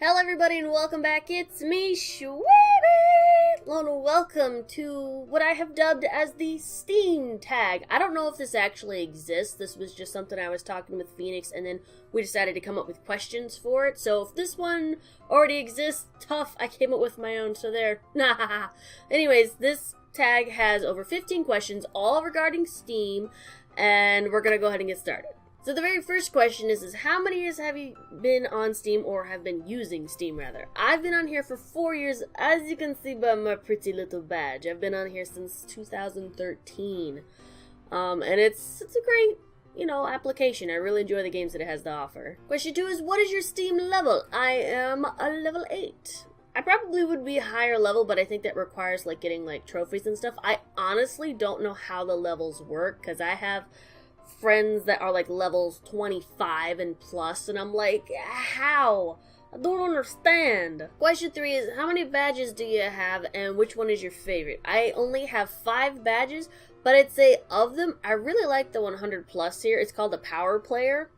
Hello everybody and welcome back, it's me, Shweebe! And welcome to what I have dubbed as the Steam tag. I don't know if this actually exists, this was just something I was talking with Phoenix and then we decided to come up with questions for it. So if this one already exists, tough, I came up with my own, so there. Anyways, this tag has over 15 questions, all regarding Steam, and we're gonna go ahead and get started. So the very first question is how many years have you been on Steam, or have been using Steam rather? I've been on here for 4 years, as you can see by my pretty little badge. I've been on here since 2013. And it's a great, application. I really enjoy the games that it has to offer. Question 2 is, what is your Steam level? I am a level 8. I probably would be higher level, but I think that requires getting trophies and stuff. I honestly don't know how the levels work, because I have friends that are levels 25 and plus, and I'm like, how? I don't understand. Question 3 is, how many badges do you have and which one is your favorite? I only have 5 badges, but I'd say of them, I really like the 100 plus here. It's called a power player,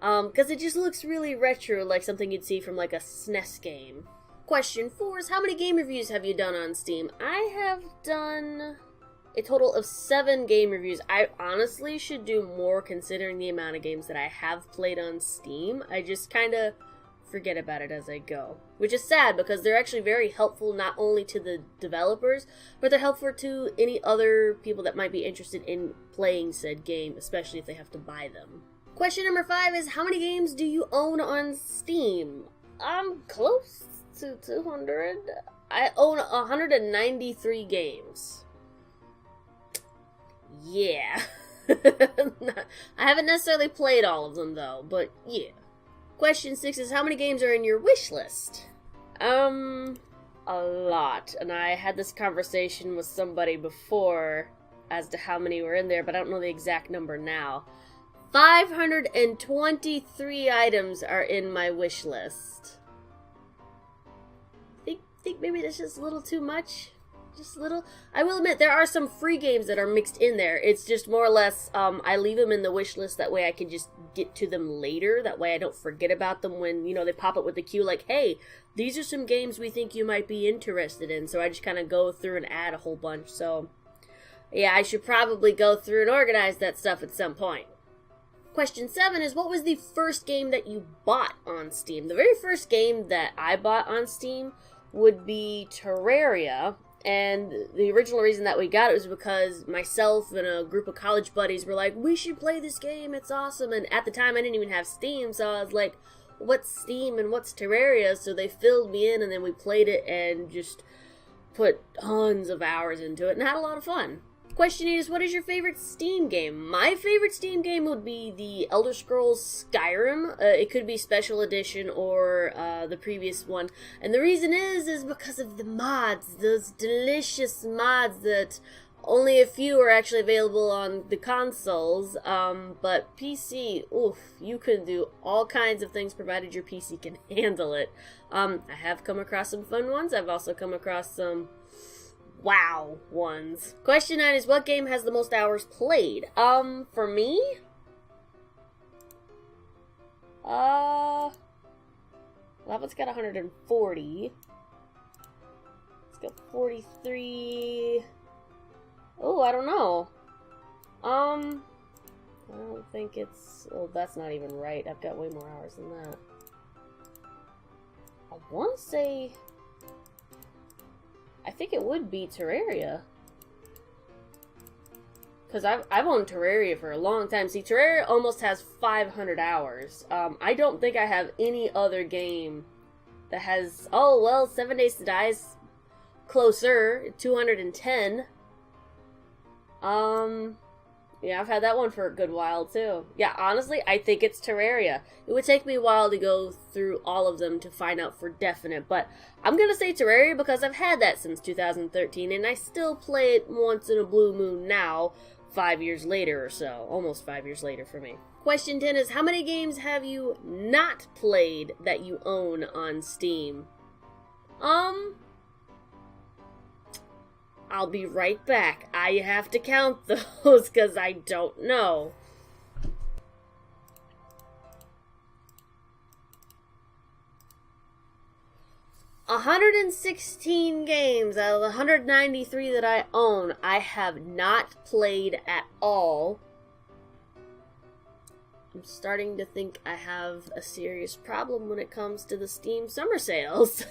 because it just looks really retro, like something you'd see from a SNES game. Question 4 is, how many game reviews have you done on Steam? I have done a total of 7 game reviews. I honestly should do more considering the amount of games that I have played on Steam. I just kind of forget about it as I go. Which is sad because they're actually very helpful not only to the developers, but they're helpful to any other people that might be interested in playing said game, especially if they have to buy them. Question number 5 is, how many games do you own on Steam? I'm close to 200. I own 193 games. Yeah. I haven't necessarily played all of them though, but yeah. Question 6 is, how many games are in your wish list? A lot. And I had this conversation with somebody before as to how many were in there, but I don't know the exact number now. 523 items are in my wish list. Think maybe that's just a little too much? Just a little. I will admit, there are some free games that are mixed in there. It's just more or less, I leave them in the wish list, that way I can just get to them later. That way I don't forget about them when, they pop up with the queue like, hey, these are some games we think you might be interested in. So I just kind of go through and add a whole bunch. So, yeah, I should probably go through and organize that stuff at some point. Question 7 is, what was the first game that you bought on Steam? The very first game that I bought on Steam would be Terraria. And the original reason that we got it was because myself and a group of college buddies were like, we should play this game, it's awesome. And at the time I didn't even have Steam, so I was like, what's Steam and what's Terraria? So they filled me in and then we played it and just put tons of hours into it and had a lot of fun. Question 8 is, what is your favorite Steam game? My favorite Steam game would be the Elder Scrolls Skyrim. It could be Special Edition or the previous one. And the reason is because of the mods. Those delicious mods that only a few are actually available on the consoles. But PC, oof, you can do all kinds of things provided your PC can handle it. I have come across some fun ones. I've also come across some wow ones. Question 9 is, what game has the most hours played? For me? That one's got 140. It's got 43. Oh, I don't know. I don't think it's... Oh, that's not even right. I've got way more hours than that. I want to say... I think it would be Terraria. Because I've owned Terraria for a long time. See, Terraria almost has 500 hours. I don't think I have any other game that has... Oh, well, 7 Days to Die is closer. 210. Yeah, I've had that one for a good while, too. Yeah, honestly, I think it's Terraria. It would take me a while to go through all of them to find out for definite, but I'm gonna say Terraria because I've had that since 2013, and I still play it once in a blue moon now, 5 years later or so. Almost 5 years later for me. Question 10 is, how many games have you not played that you own on Steam? I'll be right back. I have to count those because I don't know. 116 games out of the 193 that I own, I have not played at all. I'm starting to think I have a serious problem when it comes to the Steam summer sales.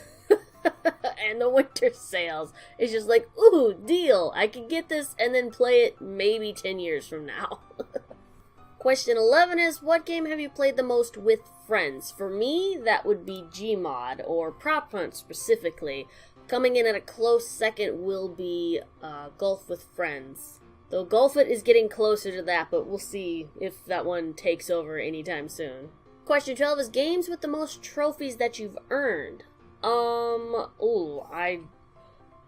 And the winter sales. It's just like, ooh, deal. I can get this and then play it maybe 10 years from now. Question 11 is, what game have you played the most with friends? For me, that would be Gmod, or Prop Hunt specifically. Coming in at a close second will be Golf with Friends. Though Golf It is getting closer to that, but we'll see if that one takes over anytime soon. Question 12 is, games with the most trophies that you've earned. I'm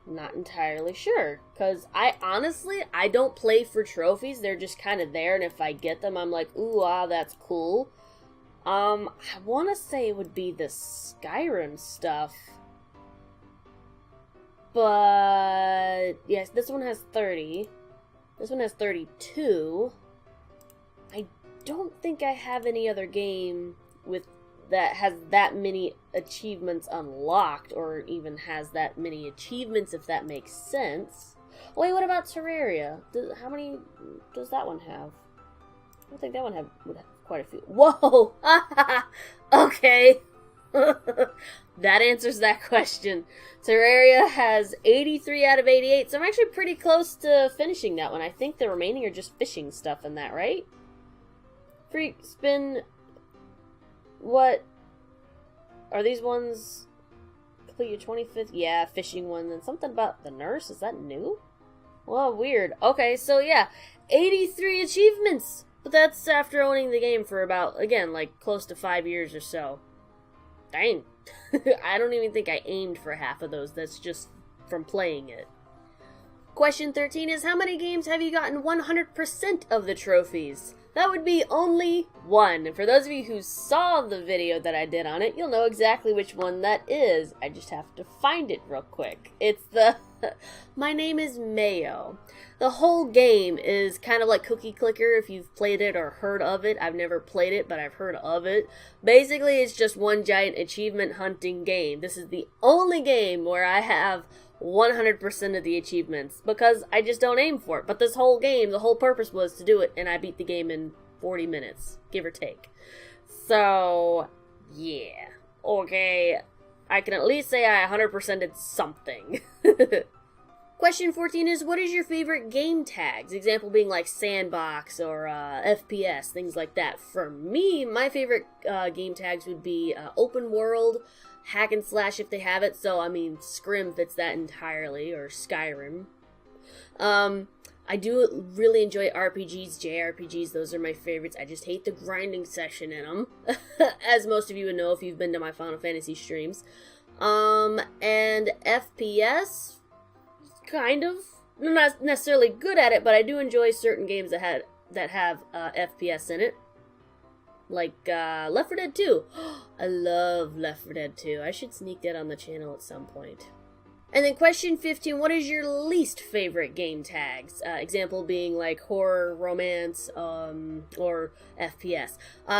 not entirely sure, because I don't play for trophies. They're just kind of there, and if I get them, I'm like, ooh, that's cool. I want to say it would be the Skyrim stuff, but yes, this one has 30. This one has 32. I don't think I have any other game that has that many achievements unlocked, or even has that many achievements, if that makes sense. Oh, wait, what about Terraria? How many does that one have? I think that one would have quite a few. Whoa! Okay. That answers that question. Terraria has 83 out of 88, so I'm actually pretty close to finishing that one. I think the remaining are just fishing stuff in that, right? Freak spin. What? Are these ones complete your 25th? Yeah, fishing one. And something about the nurse. Is that new? Well, weird. Okay, so yeah, 83 achievements. But that's after owning the game for about, again, like close to 5 years or so. Dang. I don't even think I aimed for half of those. That's just from playing it. Question 13 is, how many games have you gotten 100% of the trophies? That would be only one. And for those of you who saw the video that I did on it, you'll know exactly which one that is. I just have to find it real quick. It's the My Name is Mayo. The whole game is kind of like Cookie Clicker, if you've played it or heard of it. I've never played it, but I've heard of it. Basically, it's just one giant achievement hunting game. This is the only game where I have 100% of the achievements, because I just don't aim for it. But this whole game, the whole purpose was to do it, and I beat the game in 40 minutes, give or take. So, yeah. Okay, I can at least say I 100%ed something. Question 14 is, what is your favorite game tags? Example being like sandbox or FPS, things like that. For me, my favorite game tags would be open world, hack and slash if they have it. So, I mean, Scrim fits that entirely, or Skyrim. I do really enjoy RPGs, JRPGs, those are my favorites. I just hate the grinding session in them, as most of you would know if you've been to my Final Fantasy streams. And FPS, kind of. I'm not necessarily good at it, but I do enjoy certain games that have FPS in it. Like, Left 4 Dead 2. I love Left 4 Dead 2. I should sneak that on the channel at some point. And then question 15, what is your least favorite game tags? Example being like horror, romance, or FPS.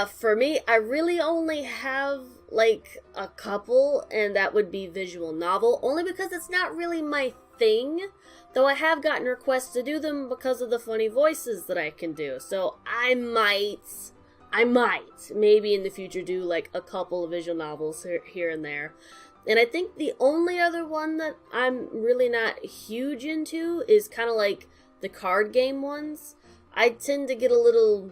For me, I really only have like a couple, and that would be visual novel, only because it's not really my thing. Though I have gotten requests to do them because of the funny voices that I can do. So I might maybe in the future do like a couple of visual novels here and there. And I think the only other one that I'm really not huge into is kind of like the card game ones. I tend to get a little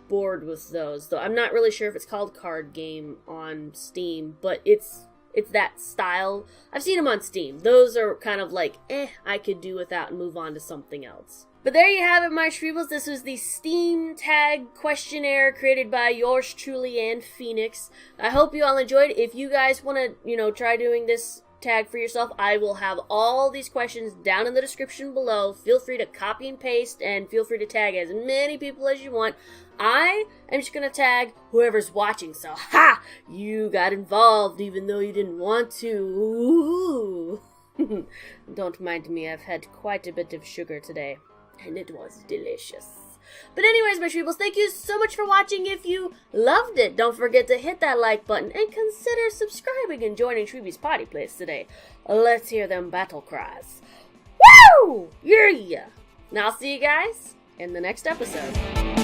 bored with those, though I'm not really sure if it's called card game on Steam, but it's that style. I've seen them on Steam. Those are kind of like, I could do without and move on to something else. But there you have it, my Shweebles. This was the Steam tag questionnaire created by yours truly and Phoenix. I hope you all enjoyed. If you guys want to, try doing this tag for yourself, I will have all these questions down in the description below. Feel free to copy and paste, and feel free to tag as many people as you want. I am just going to tag whoever's watching, so ha! You got involved even though you didn't want to. Don't mind me, I've had quite a bit of sugar today. And it was delicious. But anyways, my Shweebles, thank you so much for watching. If you loved it, don't forget to hit that like button and consider subscribing and joining Shweebe's Potty Place today. Let's hear them battle cries. Woo! Yeah! Now I'll see you guys in the next episode.